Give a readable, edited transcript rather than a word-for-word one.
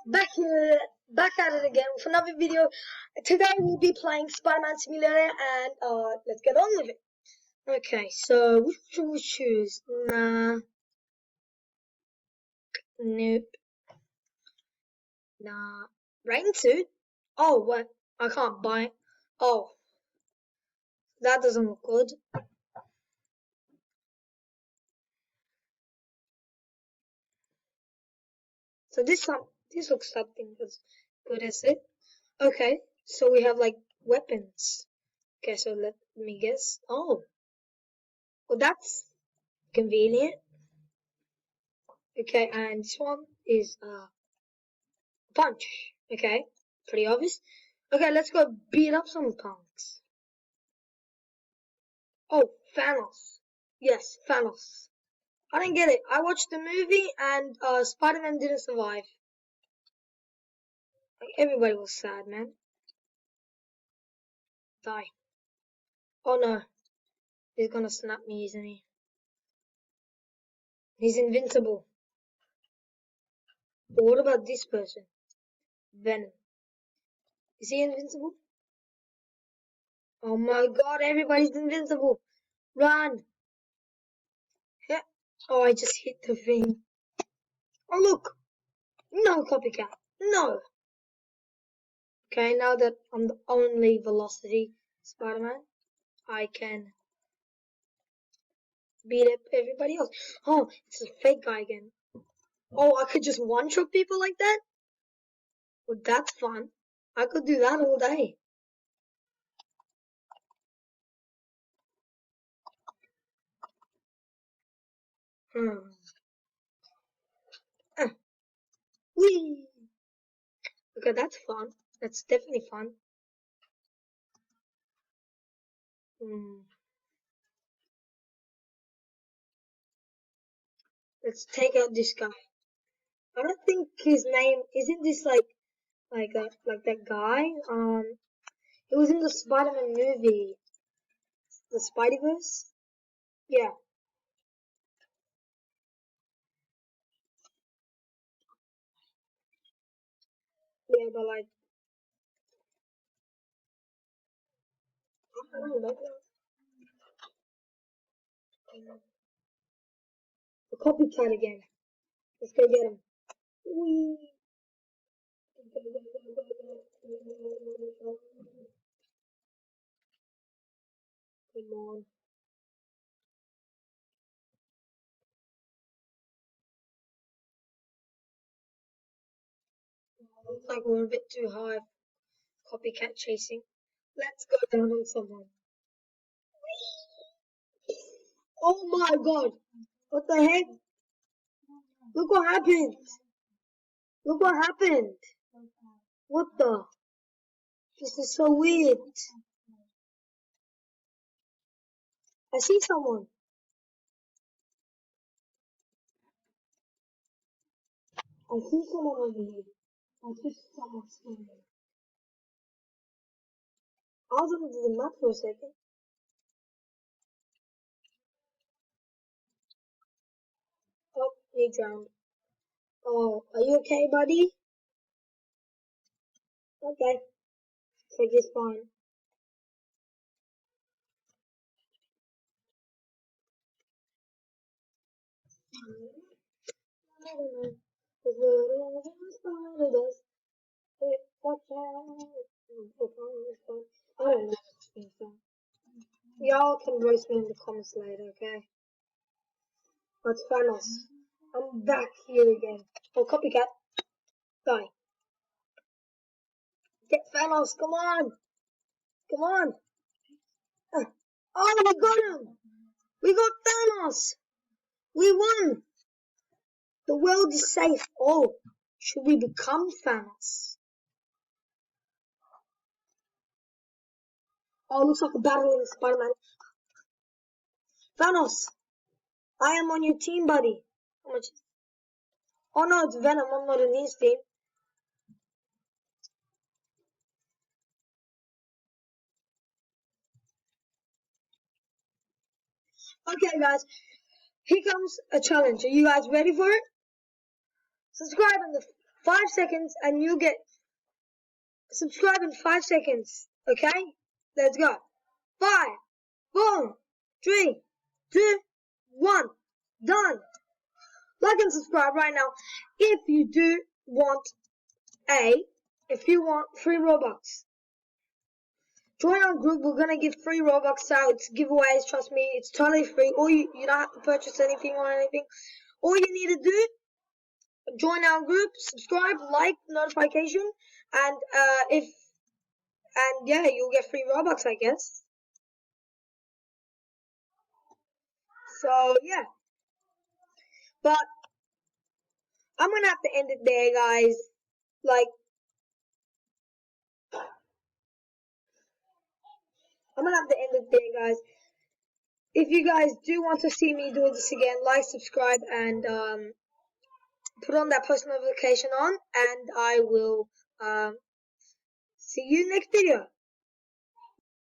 back at it again with another video. Today we'll be playing Spider-Man Simulator, and let's get on with it. Okay, so which should we choose? Nah, nope, nah. Rain suit? Oh, what? I can't buy it. Oh, that doesn't look good. So this looks something as good as it. Okay, so we have like weapons. Okay, so let me guess. Oh, well that's convenient. Okay, and this one is punch. Okay, pretty obvious. Okay, let's go beat up some punks. Oh, Thanos. Yes, Thanos. I didn't get it. I watched the movie and Spider-Man didn't survive. Like, everybody was sad, man. Die. Oh no. He's gonna snap me, isn't he? He's invincible. But what about this person? Venom. Is he invincible? Oh my god, everybody's invincible. Run. Yeah. Oh, I just hit the thing. Oh look. No, copycat. No. Okay, now that I'm the only Velocity Spider-Man, I can beat up everybody else. Oh, it's a fake guy again. Oh, I could just one-shot people like that? Well, that's fun. I could do that all day. Whee! Okay, that's fun. That's definitely fun. Let's take out this guy. I don't think his name isn't this like that guy. He was in the Spider-Man movie, the Spideyverse. Yeah. Yeah, but like I don't know. The copycat again. Let's go get him. Whee! Come on. Looks like we're a bit too high. Copycat chasing. Let's go down on someone. Oh my god! What the heck? Look what happened! Look what happened! What the? This is so weird. I see someone. I see someone over here. I see someone standing. I was looking to the map for a second. Oh, he drowned. Oh, are you okay, buddy? Okay. So just fine. I don't know. Cause the spider does. Watch out. I don't know. Y'all can roast me in the comments later, okay? That's Thanos. I'm back here again. Oh, copycat. Die. Get Thanos, come on! Come on! Oh, we got him! We got Thanos! We won! The world is safe. Oh, should we become Thanos? Oh, looks like a battle in Spider-Man. Thanos! I am on your team, buddy. How much? Oh no, it's Venom. I'm not on his team. Okay, guys. Here comes a challenge. Are you guys ready for it? Subscribe 5 seconds and you'll get subscribe in 5 seconds. Okay? Let's go. 5, 4, 3, 2, 1. Done. Like and subscribe right now if you do want free Robux. Join our group. We're gonna give free Robux out. It's giveaways. Trust me, it's totally free. Or you don't have to purchase anything or anything. All you need to do, join our group, subscribe, like, notification, and yeah, you'll get free Robux, I guess. So yeah, but I'm gonna have to end it there, guys. Like, I'm gonna have to end it there, guys. If you guys do want to see me do this again, like, subscribe, and put on that post notification on, and I will see you next video.